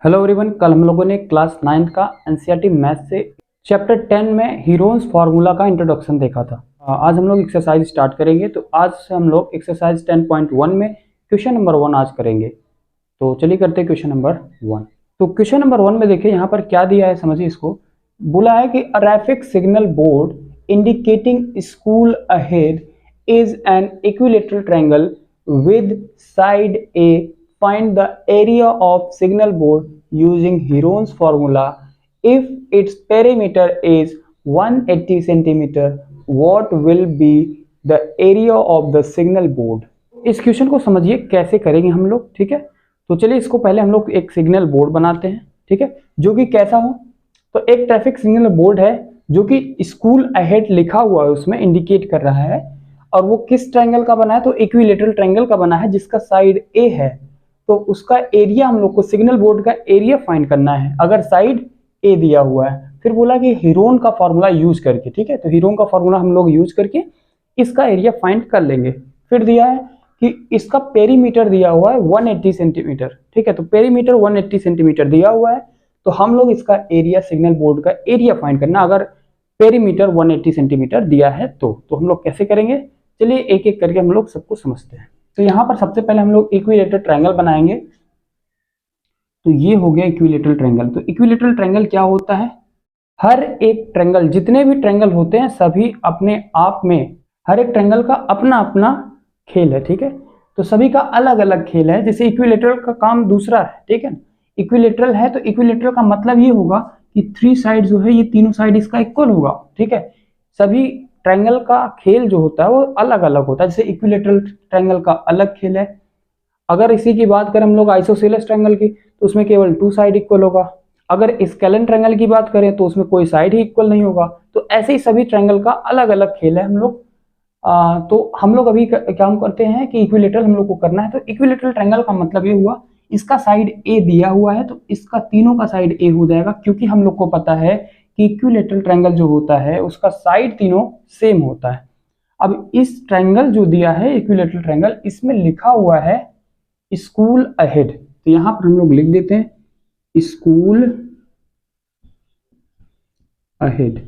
Hello everyone, कल हम लोगों ने क्लास 9th का एनसीईआरटी मैथ से चैप्टर 10 में हीरोन्स फार्मूला का इंट्रोडक्शन देखा था। आज हम लोग एक्सरसाइज स्टार्ट करेंगे। तो आज से हम लोग एक्सरसाइज 10.1 में क्वेश्चन नंबर 1 आज करेंगे। तो चलिए करते हैं क्वेश्चन नंबर 1। तो क्वेश्चन नंबर 1 में देखिए यहाँ पर क्या दिया है, समझिए इसको। बोला है कि a traffic signal board indicating school ahead is an equilateral triangle with side A. Find the area of signal board using Heron's formula. If its perimeter is 180 centimeter, what will be the area of the signal board? इस question को समझिए कैसे करेंगे हम लोग, ठीक है। तो चलिए इसको पहले हम लोग एक सिग्नल बोर्ड बनाते हैं, ठीक है, जो कि कैसा हो। तो एक ट्रैफिक सिग्नल बोर्ड है जो कि स्कूल अहेड लिखा हुआ है, उसमें इंडिकेट कर रहा है। और वो किस ट्रायंगल का बना है? तो इक्विलेटरल ट्रायंगल का बना है जिसका साइड ए है। तो उसका एरिया हम लोग को, सिग्नल बोर्ड का एरिया फाइंड करना है अगर साइड ए दिया हुआ है। फिर बोला कि हीरोन का फॉर्मूला यूज करके, ठीक है। तो हीरोन का फॉर्मूला हम लोग यूज करके इसका एरिया फाइंड कर लेंगे। फिर दिया है कि इसका पेरीमीटर दिया हुआ है 180 सेंटीमीटर, ठीक है। तो पेरीमीटर 180 सेंटीमीटर दिया हुआ है, तो हम लोग इसका एरिया, सिग्नल बोर्ड का एरिया फाइंड करना अगर पेरीमीटर 180 सेंटीमीटर दिया है तो हम लोग कैसे करेंगे, चलिए एक एक करके हम लोग सबको समझते हैं। तो यहाँ पर सबसे पहले हम लोग इक्विलेटरल ट्रायंगल बनाएंगे। तो ये हो गया इक्विलेटरल ट्रायंगल। तो इक्विलेटरल ट्रायंगल क्या होता है? हर एक ट्रायंगल, जितने भी ट्रायंगल होते हैं सभी अपने आप में, हर एक ट्रायंगल का अपना अपना खेल है, ठीक है। तो सभी का अलग अलग खेल है। जैसे इक्विलेटरल का काम दूसरा है, ठीक है। इक्विलेटरल है तो इक्विलेटरल का मतलब ये होगा कि 3 साइड जो है, ये तीनों साइड इसका इक्वल होगा, ठीक है। सभी ट्रायंगल का खेल जो होता है वो अलग अलग होता है। जैसे इक्विलेटरल ट्रायंगल का अलग खेल है। अगर इसी की बात करें हम लोग आइसोसेलेस ट्रायंगल की, तो उसमें केवल 2 साइड इक्वल होगा। अगर स्केलेन ट्रायंगल की बात करें तो उसमें कोई साइड ही इक्वल नहीं होगा। तो ऐसे ही सभी ट्रायंगल का अलग अलग खेल है हम लोग। तो हम लोग अभी क्या करते हैं कि इक्विलेटरल हम लोग को करना है। तो इक्विलेटरल ट्रायंगल का मतलब ये हुआ, इसका साइड ए दिया हुआ है तो इसका तीनों का साइड ए हो जाएगा, क्योंकि हम लोग को पता है कि इक्विलेटरल ट्रायंगल जो होता है उसका साइड तीनों सेम होता है। अब इस ट्रायंगल जो दिया है इक्विलेटरल ट्रायंगल, इसमें लिखा हुआ है स्कूल अहेड। तो यहां पर हम लोग लिख देते हैं स्कूल अहेड।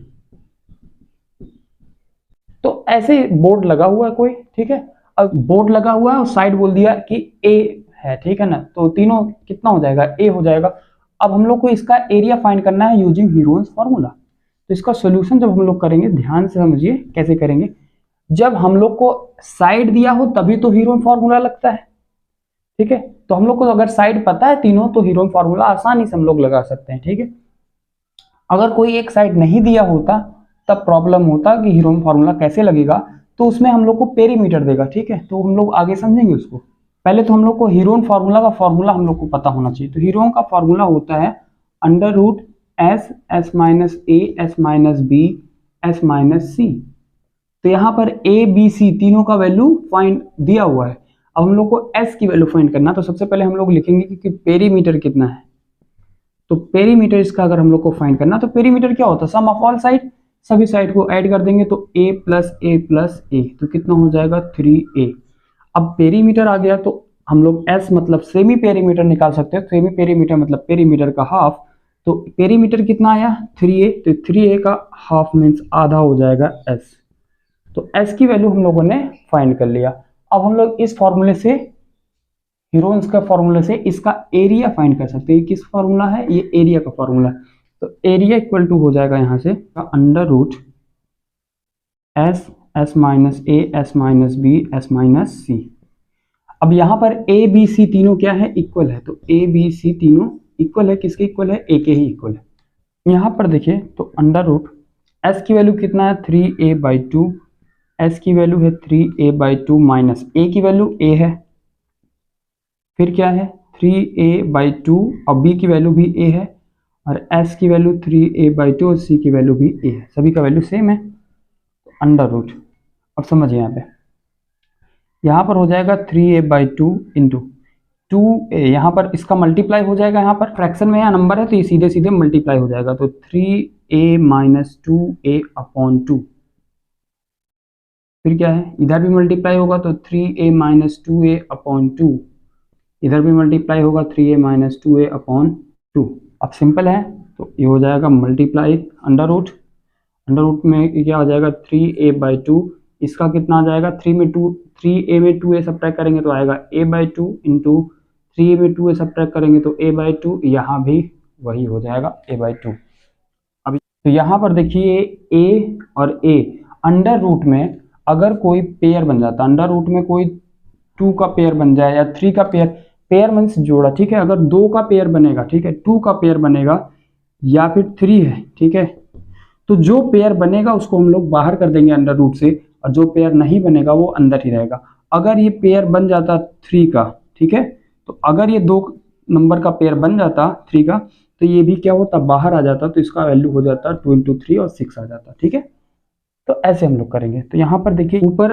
तो ऐसे बोर्ड लगा हुआ है कोई, ठीक है। अब बोर्ड लगा हुआ है और साइड बोल दिया कि ए है, ठीक है ना। तो तीनों कितना हो जाएगा? ए हो जाएगा। अब हम लोग को इसका एरिया फाइंड करना है यूजिंग हीरोन्स फॉर्मूला। तो इसका सॉल्यूशन जब हम लोग करेंगे, ध्यान से समझिए कैसे करेंगे। जब हम लोग को साइड दिया हो तभी तो हीरोन फॉर्मूला लगता है, ठीक है। तो हम लोग को अगर साइड पता है तीनों, तो हीरोन फॉर्मूला आसानी से हम लोग लगा सकते हैं, ठीक है। अगर कोई एक साइड नहीं दिया होता तब प्रॉब्लम होता कि हीरोन फॉर्मूला कैसे लगेगा। तो उसमें हम लोग को पेरीमीटर देगा, ठीक है। तो हम लोग आगे समझेंगे उसको। पहले तो हम लोग को हीरोन फॉर्मूला का फॉर्मूला हम लोग को पता होना चाहिए। तो हीरोन का फॉर्मूला होता है under root S, S minus A, S minus B, S minus C. तो यहाँ पर ए बी सी तीनों का वैल्यू फाइंड दिया हुआ है। अब हम लोग को एस की वैल्यू फाइंड करना। तो सबसे पहले हम लोग लिखेंगे कि पेरीमीटर कितना है। तो पेरीमीटर इसका अगर हम लोग को फाइंड करना, तो पेरीमीटर क्या होता है? सम ऑफ ऑल साइड, सभी साइड को ऐड कर देंगे तो a प्लस ए प्लस ए, तो कितना हो जाएगा 3a। अब पेरीमीटर आ गया तो हम लोग s मतलब सेमी पेरीमीटर निकाल सकते हैं। सेमी पेरीमीटर मतलब पेरीमीटर का हाफ। तो पेरीमीटर कितना आया? 3a। तो 3a का हाफ मीन्स आधा हो जाएगा s। तो s की वैल्यू हम लोगों ने फाइंड कर लिया। अब हम लोग इस फॉर्मूले से, हीरोन्स का फॉर्मूला से इसका एरिया फाइंड कर सकते हैं। किस फॉर्मूला है? ये एरिया का फॉर्मूला। तो एरिया इक्वल टू हो जाएगा यहाँ से under root S, S minus A, S minus B, S minus C. अब यहाँ पर ए बी सी तीनों क्या है? इक्वल है। तो ए बी सी तीनों इक्वल है। किसके इक्वल है? ए के ही इक्वल है। यहाँ पर देखिए तो अंडर रूट एस की वैल्यू कितना है? 3a/2। एस की वैल्यू है 3a/2 माइनस ए की वैल्यू ए है, फिर क्या है 3a/2 और b की वैल्यू भी a है, और s की वैल्यू 3a/2 और c की वैल्यू भी a है। सभी का वैल्यू सेम है। अंडर रूट, अब समझिए यहाँ पर हो जाएगा 3a/2 इंटू 2a। यहाँ पर इसका मल्टीप्लाई हो जाएगा। यहाँ पर फ्रैक्शन में यहाँ नंबर है तो ये सीधे सीधे मल्टीप्लाई हो जाएगा। तो 3a माइनस 2a/2। फिर क्या है? इधर भी मल्टीप्लाई होगा तो 3a माइनस 2a/2। इधर भी मल्टीप्लाई होगा 3a माइनस 2a/2। 2। अब सिंपल है तो ये हो जाएगा मल्टीप्लाई अंडर रूट में क्या हो जाएगा 3a/2। इसका कितना आ जाएगा 3a में 2a सब्ट्रैक्ट करेंगे तो आएगा a/2 इंटू 3a में 2a सब्ट्रैक्ट करेंगे तो a/2। यहाँ भी वही हो जाएगा a/2। अब तो यहाँ पर देखिए a और a अंडर रूट में अगर कोई पेयर बन जाता, अंडर रूट में कोई 2 का पेयर बन जाए या 3 का पेयर मीन्स जोड़ा, ठीक है। अगर 2 का पेयर बनेगा, ठीक है, 2 का पेयर बनेगा या फिर 3 है, ठीक है, तो जो पेयर बनेगा उसको हम लोग बाहर कर देंगे अंडर रूट से, और जो पेयर नहीं बनेगा वो अंदर ही रहेगा। अगर ये पेयर बन जाता 3 का, ठीक है, तो अगर ये 2 नंबर का पेयर बन जाता 3 का, तो ये भी क्या होता, बाहर आ जाता, तो इसका वैल्यू हो जाता 2 इंटू 3 और 6 आ जाता, ठीक है। तो ऐसे हम लोग करेंगे। तो यहाँ पर देखिए ऊपर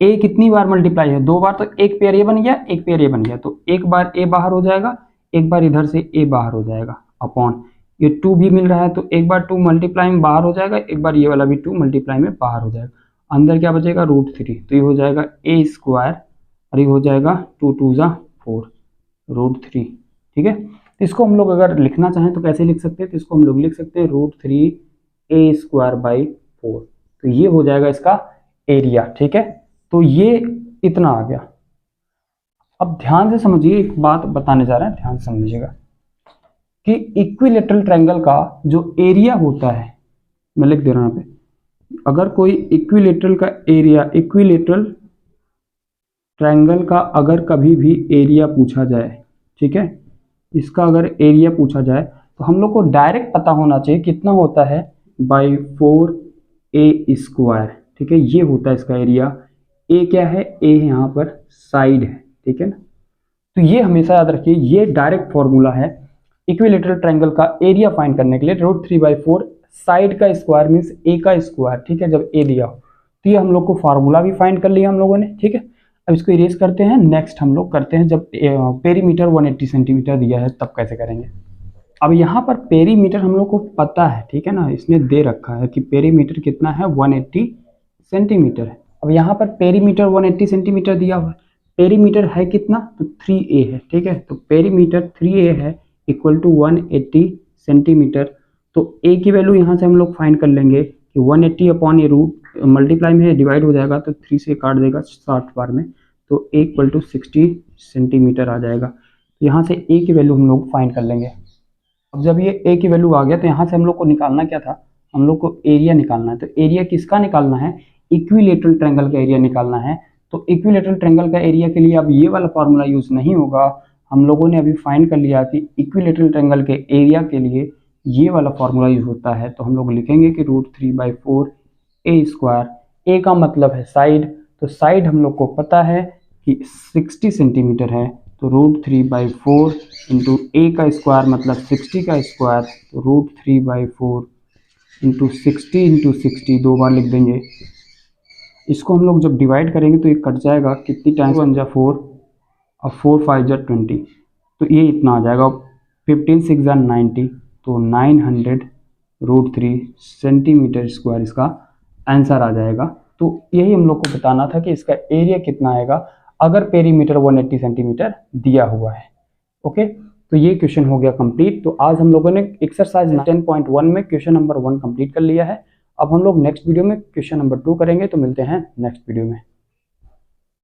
ए कितनी बार मल्टीप्लाई है, 2 बार, तो एक पेयर ये बन गया, एक पेयर ये बन गया, तो एक बार ए बाहर हो जाएगा, एक बार इधर से ए बाहर हो जाएगा, अपॉन ये 2 भी मिल रहा है तो एक बार 2 मल्टीप्लाई में बाहर हो जाएगा, एक बार ये वाला भी 2 मल्टीप्लाई में बाहर हो जाएगा। अंदर क्या बचेगा √3, तो ये हो जाएगा a² और ये हो जाएगा 2 2 जा 4 √3, ठीक है। तो इसको हम लोग अगर लिखना चाहें तो कैसे लिख सकते हैं, तो इसको हम लोग लिख सकते हैं √3a²/4। तो ये हो जाएगा इसका एरिया, ठीक है। तो ये इतना आ गया। अब ध्यान से समझिए, एक बात बताने जा रहे हैं, ध्यान से समझिएगा कि इक्विलेटरल ट्रायंगल का जो एरिया होता है, मैं लिख दे रहा हूं यहाँ पे, अगर कोई इक्विलेटरल का एरिया, इक्विलेटरल ट्रायंगल का अगर कभी भी एरिया पूछा जाए, ठीक है, इसका अगर एरिया पूछा जाए तो हम लोग को डायरेक्ट पता होना चाहिए कितना होता है, /4a², ठीक है। ये होता है इसका एरिया। ए क्या है, ए यहाँ पर साइड है, ठीक है ना। तो ये हमेशा याद रखिए, ये डायरेक्ट फॉर्मूला है इक्विलेटरल ट्रायंगल का एरिया फाइंड करने के लिए। √3/4 साइड का स्क्वायर मीन्स ए का स्क्वायर, ठीक है, जब ए दिया हो। तो ये हम लोग को फार्मूला भी फाइंड कर लिया हम लोगों ने, ठीक है। अब इसको इरेज करते हैं। नेक्स्ट हम लोग करते हैं जब पेरीमीटर 180 सेंटीमीटर दिया है तब कैसे करेंगे। अब यहाँ पर पेरीमीटर हम लोग को पता है, ठीक है ना, इसने दे रखा है कि पेरीमीटर कितना है 180 सेंटीमीटर है। अब यहाँ पर पेरीमीटर 180 सेंटीमीटर दिया हुआ है, पेरीमीटर है कितना, तो 3a है, ठीक है। तो पेरीमीटर 3a है इक्वल टू 180 सेंटीमीटर। तो a की वैल्यू यहाँ से हम लोग फाइंड कर लेंगे कि 180 अपॉन ये रूट मल्टीप्लाई में डिवाइड हो जाएगा तो 3 से काट देगा 60 बार में, तो a इक्वल टू 60 सेंटीमीटर आ जाएगा। तो यहाँ से a की वैल्यू हम लोग फाइंड कर लेंगे। अब जब ये a की वैल्यू आ गया तो यहाँ से हम लोग को निकालना क्या था, हम लोग को एरिया निकालना है। तो एरिया किसका निकालना है, इक्विलेटरल ट्रायंगल का एरिया निकालना है। तो इक्विलेटरल ट्रायंगल का एरिया के लिए अब ये वाला फॉर्मूला यूज नहीं होगा। हम लोगों ने अभी फाइंड कर लिया कि इक्विलेटरल ट्रायंगल के एरिया के लिए ये वाला फॉर्मूला यूज होता है। तो हम लोग लिखेंगे कि √3/4a²। ए का मतलब है साइड, तो साइड हम लोग को पता है कि 60 सेंटीमीटर है, तो √3/4 इंटू ए का स्क्वायर मतलब 60 का स्क्वायर, तो √3/4 इंटू 60 दो बार लिख देंगे। इसको हम लोग जब डिवाइड करेंगे तो ये कट जाएगा, कितनी टाइम्स 1 जा 4 और 4 5 जा 20, तो ये इतना आ जाएगा। 15 6 जा 90, तो 900 √3 सेंटीमीटर स्क्वायर इसका आंसर आ जाएगा। तो यही हम लोग को बताना था कि इसका एरिया कितना आएगा अगर पेरीमीटर 180 सेंटीमीटर दिया हुआ है। ओके, तो ये क्वेश्चन हो गया कंप्लीट। तो आज हम लोगों ने एक्सरसाइज 10.1 में क्वेश्चन नंबर 1 कंप्लीट कर लिया है। अब हम लोग नेक्स्ट वीडियो में क्वेश्चन नंबर 2 करेंगे। तो मिलते हैं नेक्स्ट वीडियो में।